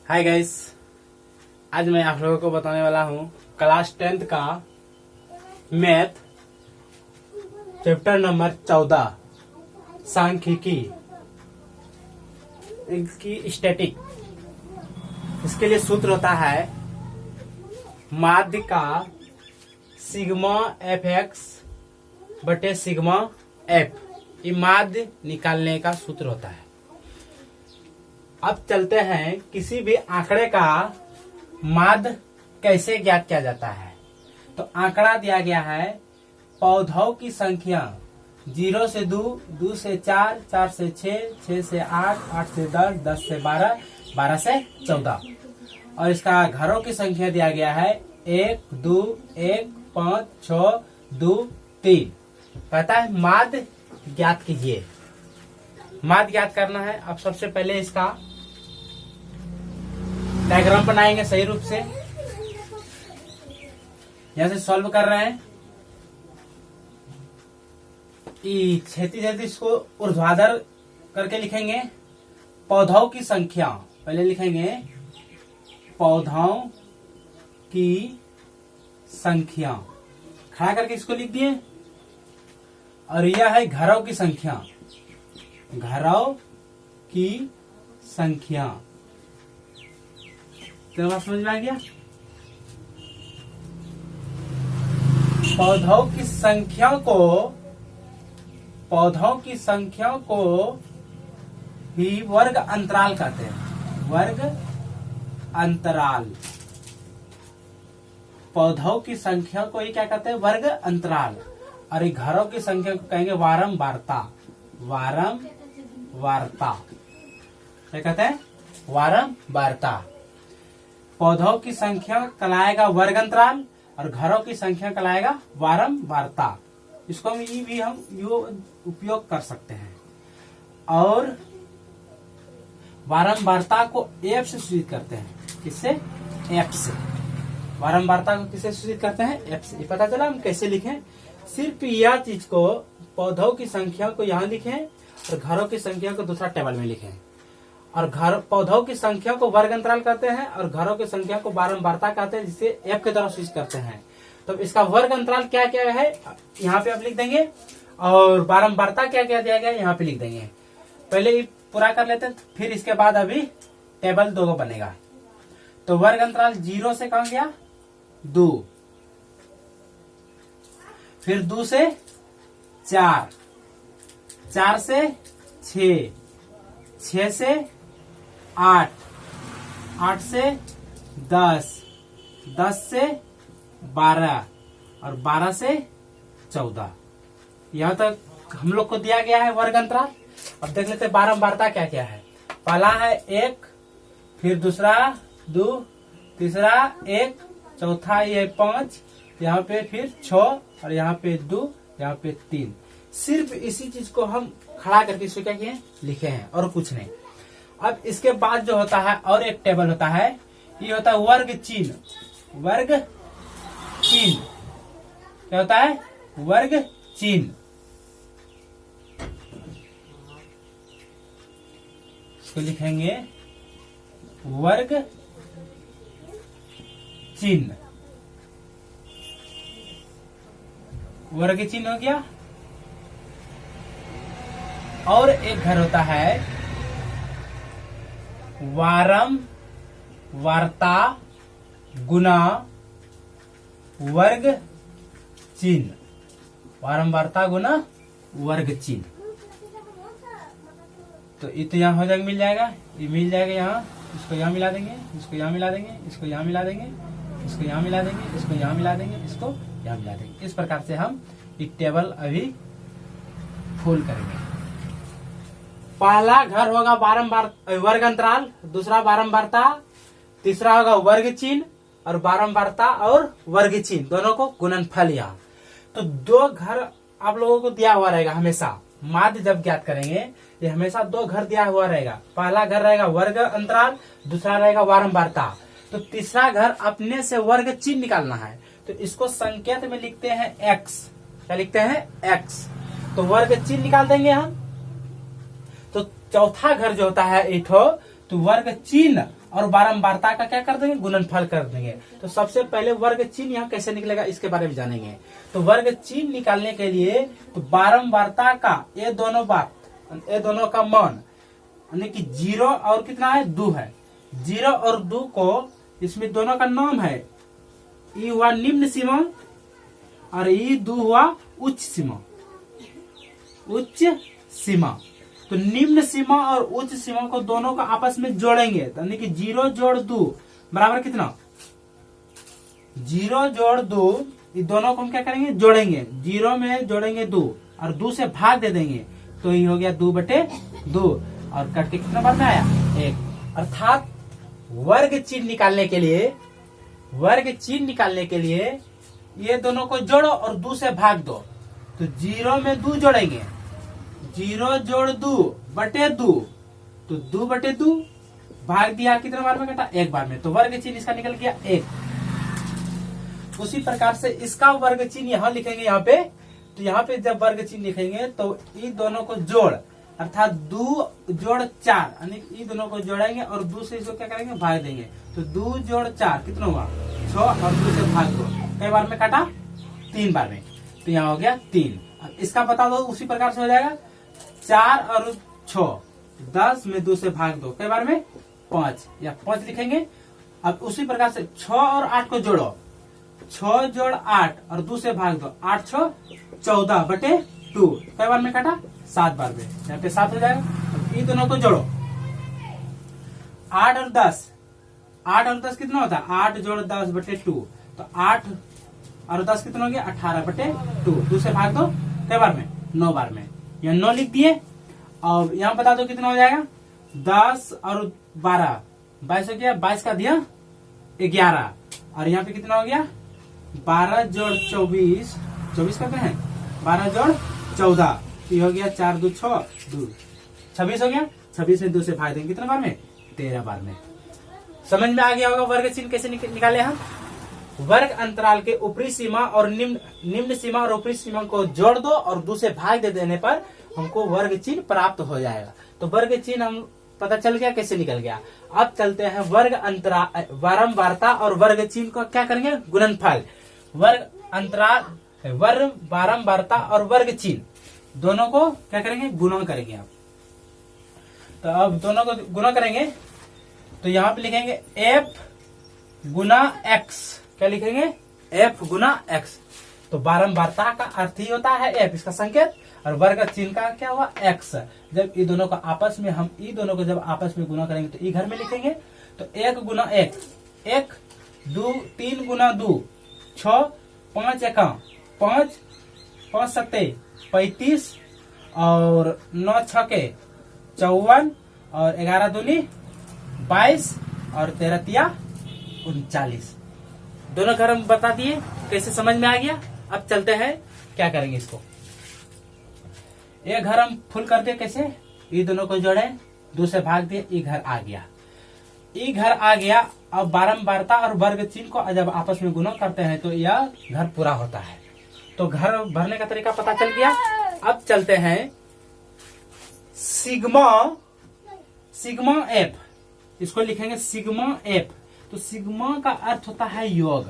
Hi guys, आज मैं आप लोगों को बताने वाला हूँ क्लास 10th का मैथ चैप्टर नंबर 14 सांख्यिकी की स्टैटिक। इसके लिए सूत्र होता है माध्य का सिग्मा एफ एक्स बटे सिग्मा एफ। ये माध्य निकालने का सूत्र होता है। अब चलते हैं किसी भी आंकड़े का माध्य कैसे ज्ञात किया जाता है। तो आंकड़ा दिया गया है पौधों की संख्या 0 से 2, 2 से 4, 4 से 6, 6 से 8, 8 से 10, 10 से 12, 12 से 14 और इसका घरों की संख्या दिया गया है 1, 2, 1, 5, 6, 2, 3। कहता है माध्य ज्ञात कीजिए। माध्य ज्ञात करना है। अब सबसे पहले इसका डायग्राम बनाएंगे सही रूप से। यहां से सॉल्व कर रहे हैं। क्षैतिज इसको ऊर्ध्वाधर करके लिखेंगे। पौधों की संख्या पहले लिखेंगे पौधों की संख्या, खड़ा करके इसको लिख दिए। और यह है घरों की संख्या, घरों की संख्या। तो बात समझ में आ गया। पौधों की संख्या को ही वर्ग अंतराल कहते हैं। वर्ग अंतराल। पौधों की संख्या को ही क्या कहते हैं? वर्ग अंतराल। और ये घरों की संख्या को कहेंगे वारंवारता। वारंवारता क्या कहते हैं? वारंवारता। पौधों की संख्या कहलाएगा वर्ग अंतराल और घरों की संख्या कहलाएगा वारंवारता। इसको भी हम उपयोग कर सकते हैं। और वारंवारता को एफ से सूचित करते हैं। किससे? एफ से। वारंवारता को किससे सूचित करते हैं? एफ से। पता चला हम कैसे लिखें। सिर्फ यह चीज को पौधों की संख्या को यहाँ लिखें और घरों की संख्या को दूसरा टेबल में लिखें। और पौधों की संख्या को वर्ग अंतराल कहते हैं और घरों की संख्या को वारंवारता कहते हैं, जिसे एफ की तरह सूचित करते हैं। तो इसका वर्ग अंतराल क्या क्या है यहाँ पे आप लिख देंगे और वारंवारता क्या क्या दिया गया यहाँ पे लिख देंगे। पहले ये पूरा कर लेते हैं, फिर इसके बाद अभी टेबल 2 बनेगा। तो वर्ग अंतराल 0 से कहाँ गया? 2, फिर 2 से 4, 4 से 6, 6 से 8, 8 से 10, 10 से 12 और 12 से 14। यहाँ तक हम लोग को दिया गया है वर्ग अंतराल। अब देख लेते हैं वारंवारता क्या क्या है। पहला है 1, फिर दूसरा 2, तीसरा 1, चौथा ये 5, यहाँ पे फिर 6 और यहाँ पे 2, यहाँ पे 3। सिर्फ इसी चीज को हम खड़ा करके इसको क्या किए? लिखे हैं और कुछ नहीं। अब इसके बाद जो होता है और एक टेबल होता है, ये होता है वर्ग चिन्ह। वर्ग चिन्ह क्या होता है? वर्ग चिन्ह। इसको लिखेंगे वर्ग चिन्ह। वर्ग चिन्ह हो गया। और एक घर होता है वारंवारता गुना वर्ग चिन्ह। वारंवारता गुना वर्ग चिन्ह। तो ये तो यहाँ हो जाएगा, मिल जाएगा। ये मिल जाएगा यहाँ। इसको यहाँ मिला देंगे, इसको यहाँ मिला देंगे, इसको यहाँ मिला देंगे, इसको यहाँ मिला देंगे, इसको यहाँ मिला देंगे, इसको यहाँ मिला देंगे। इस प्रकार से हम ये टेबल अभी फुल करेंगे। पहला घर होगा वर्ग अंतराल, दूसरा वारंवारता, तीसरा होगा वर्ग चिन्ह और वारंवारता और वर्ग चिन्ह दोनों को गुणनफल। यहाँ तो 2 घर आप लोगों को दिया हुआ रहेगा हमेशा। माध्य जब ज्ञात करेंगे ये हमेशा 2 घर दिया हुआ रहेगा। पहला घर रहेगा वर्ग अंतराल, दूसरा रहेगा वारंवारता। तो तीसरा घर अपने से वर्ग चिन्ह निकालना है। तो इसको संकेत में लिखते हैं x। क्या लिखते हैं? x। तो वर्ग चिन्ह निकाल देंगे हम। तो चौथा घर जो होता है इठो, तो वर्ग चिन्ह और बारंबारता का क्या कर देंगे, गुणनफल कर देंगे। तो सबसे पहले वर्ग चिन्ह यहाँ कैसे निकलेगा इसके बारे में जानेंगे। तो वर्ग चिन्ह निकालने के लिए तो बारंबारता का ये दोनों का मान यानी कि 0 और कितना है 2 है। 0 और 2 को इसमें दोनों का नाम है, ई हुआ निम्न सीमा और ई 2 हुआ उच्च सीमा। उच्च सीमा तो निम्न सीमा और उच्च सीमा को दोनों को आपस में जोड़ेंगे यानी कि 0 जोड़ 2 बराबर कितना, 0 जोड़ 2, ये दोनों को हम क्या करेंगे जोड़ेंगे, 0 में जोड़ेंगे 2 और 2 से भाग दे देंगे तो ये हो गया 2/2 और कट के कितना बार में आया 1। अर्थात वर्ग चिन्ह निकालने के लिए ये दोनों को जोड़ो और 2 से भाग दो। तो 0 में 2 जोड़ेंगे, 0 जोड़ 2/2 तो 2/2 भाग दिया कितने बार में कटा 1 बार में। तो वर्ग चिन्ह इसका निकल गया 1। उसी प्रकार से इसका वर्ग चिन्ह यहाँ लिखेंगे, यहाँ पे तो यहाँ पे जब वर्ग चिन्ह लिखेंगे तो इन दोनों को जोड़ अर्थात 2 जोड़ 4 यानी इन दोनों को जोड़ेंगे और 2 से इसको क्या करेंगे भाग देंगे। तो 2 जोड़ 4 कितना हुआ 6 और 2 से भाग दो, कई बार में काटा 3 बार में, तो यहाँ हो गया 3। इसका बता दो उसी प्रकार से हो जाएगा 4 और 6 10 में 2 से भाग दो, कई बार में 5 या 5 लिखेंगे। अब उसी प्रकार से 6 और 8 को जोड़ो, 6 जोड़ 8 और 2 से भाग दो, 8 6 14/2 कई बार में काटा 7 बार में, यहाँ पे 7 हो जाएगा। अब इन दोनों को जोड़ो 8 और 10 कितना होता है 8 जोड़ 10/2 तो 8 और 10 कितना हो गया 18/2, 2 से भाग दो कई बार में 9 बार में, यहाँ 9 लिख दिए। और यहाँ बता दो कितना हो जाएगा 10 और 12 22 हो गया, 22 का दिया 11 और यहाँ पे कितना हो गया 12 जोड़ 24 करते हैं 12 जोड़ 14 ये हो गया 4 2 6 2 26 हो गया। 26 में 2 से भाग देंगे कितना बार में 13 बार में। समझ में आ गया होगा वर्ग चिन्ह कैसे निकाले हम। वर्ग अंतराल के ऊपरी सीमा और निम्न सीमा और ऊपरी सीमा को जोड़ दो और 2 से भाग दे देने पर हमको वर्ग चिन्ह प्राप्त हो जाएगा। तो वर्ग चिन्ह हम पता चल गया कैसे निकल गया। अब चलते हैं वर्ग अंतराल बारंबारता और वर्ग चिन्ह को क्या करेंगे गुणनफल। वर्ग अंतराल वर्ग बारंबारता और वर्ग चिन्ह दोनों को क्या करेंगे गुणा करेंगे। आप तो अब दोनों को गुणा करेंगे तो यहाँ पे लिखेंगे f गुना x, क्या लिखेंगे f गुना x। तो बारंबारता का अर्थ ही होता है f इसका संकेत और वर्ग चिन्ह का क्या हुआ x। जब ये दोनों को आपस में हम ये दोनों को जब आपस में गुना करेंगे तो ये घर में लिखेंगे तो 1 गुना 1 1 2 3 गुना 2 6 5 1 5 5 7 35 और 9 6 54 और 11 दूनी 22 और 13 तिया 39। दोनों घर हम बता दिए कैसे समझ में आ गया। अब चलते हैं क्या करेंगे इसको। ये घर हम फुल कर दिए कैसे, ये दोनों को जोड़े 2 से भाग दिए, ये घर आ गया, ये घर आ गया। अब बारंबारता और वर्ग चिन्ह को जब आपस में गुणा करते हैं तो यह घर पूरा होता है। तो घर भरने का तरीका पता चल गया। अब चलते हैं सिग्मा एफ, इसको लिखेंगे सिग्मा एफ। तो सिग्मा का अर्थ होता है योग,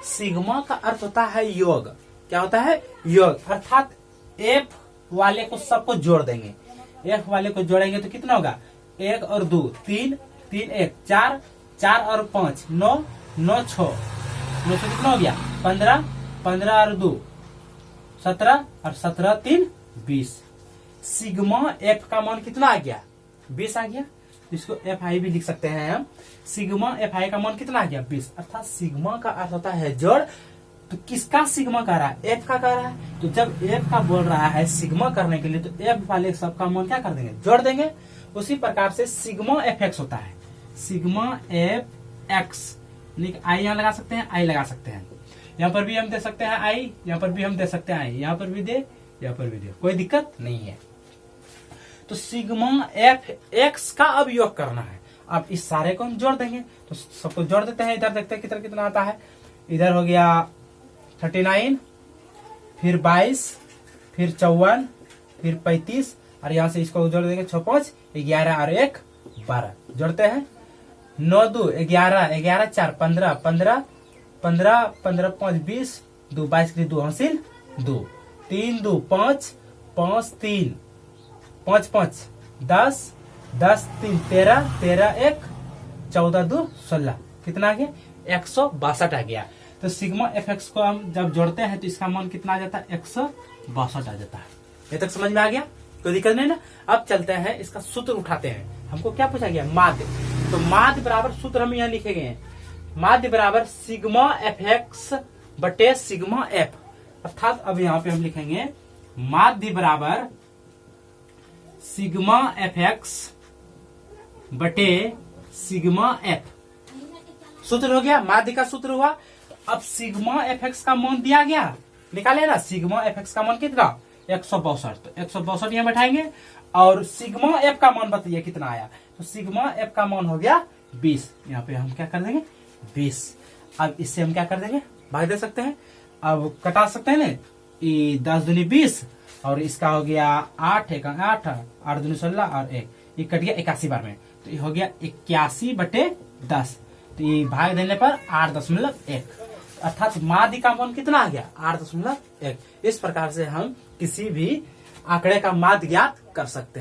सिग्मा का अर्थ होता है योग। क्या होता है योग, अर्थात एफ वाले को सबको जोड़ देंगे। एफ वाले को जोड़ेंगे तो कितना होगा 1 और 2 3 3 1 4 4 और 5 9 9 6 9 से कितना हो गया 15 15 और 2 17 और 17 3 20। सिग्मा एफ का मान कितना आ गया 20 आ गया। इसको एफ आई भी लिख सकते हैं हम। सिग्मा एफ आई का मान कितना आ गया 20। अर्थात सिग्मा का अर्थ होता है जोड़। तो किसका सिग्मा कर रहा है एफ का कर रहा है। तो जब एफ का बोल रहा है सिग्मा करने के लिए तो एफ वाले सबका मान क्या कर देंगे जोड़ देंगे। उसी प्रकार से सिग्मा एफ एक्स होता है, सिग्मा एफ एक्स आई यहाँ लगा सकते हैं, आई लगा सकते हैं, यहाँ पर भी हम दे सकते हैं आई, यहाँ पर भी हम दे सकते हैं आई, यहाँ पर भी दे, यहाँ पर भी दे, कोई दिक्कत नहीं है। तो सिग्मा एफ एक्स का अब योग करना है। अब इस सारे को हम जोड़ देंगे तो सबको जोड़ देते हैं। इधर देखते हैं कितना आता है। इधर हो गया 39 फिर 22 फिर 54 फिर 35 और यहाँ से इसको जोड़ देंगे 6 5 11 और 1 12 जोड़ते हैं 9 2 11, 11 4 15, 15 15 15 5 20, 2 22 2 हासिल 2, 3 2 5, 5 3, 5 5 10, 10 3 13, 13 1 14 2 16, कितना आ गया 162 आ गया। तो सिग्मा एफ एक्स को हम जब जोड़ते हैं तो इसका मान कितना आ जाता है 162 आ जाता है। ये तक समझ में आ गया, कोई दिक्कत नहीं ना। अब चलते हैं इसका सूत्र उठाते हैं। हमको क्या पूछा गया माध्य, तो माध्य बराबर सूत्र हम यहाँ लिखे गए हैं, माध्य बराबर सिग्मा एफ एक्स बटे सिग्मा एफ, अर्थात अब यहाँ पे हम लिखेंगे माध्य बराबर सिग्मा एफ एक्स बटे सिग्मा एफ। सूत्र हो गया, माध्य का सूत्र हुआ। अब सिग्मा एफ एक्स का मान दिया गया, निकाले ना, सिग्मा एफ एक्स का मान कितना 162, तो 162 यहाँ बैठाएंगे और सिग्मा एफ का मान बताइए कितना आया, तो सिग्मा एफ का मान हो गया 20, यहाँ पे हम क्या कर देंगे 20। अब इससे हम क्या कर देंगे भाग दे सकते हैं, अब कटा सकते हैं ना, 10 दूनी 20 और इसका हो गया 8 1 8, 8 दूनी 16 और 1, ये कट गया 81 बार में, तो ये हो गया 81 बटे 10, तो ये भाग देने पर 8.1, अर्थात माध्य का मान कितना आ गया 8.1। इस प्रकार से हम किसी भी आंकड़े का माध्य ज्ञात कर सकते हैं।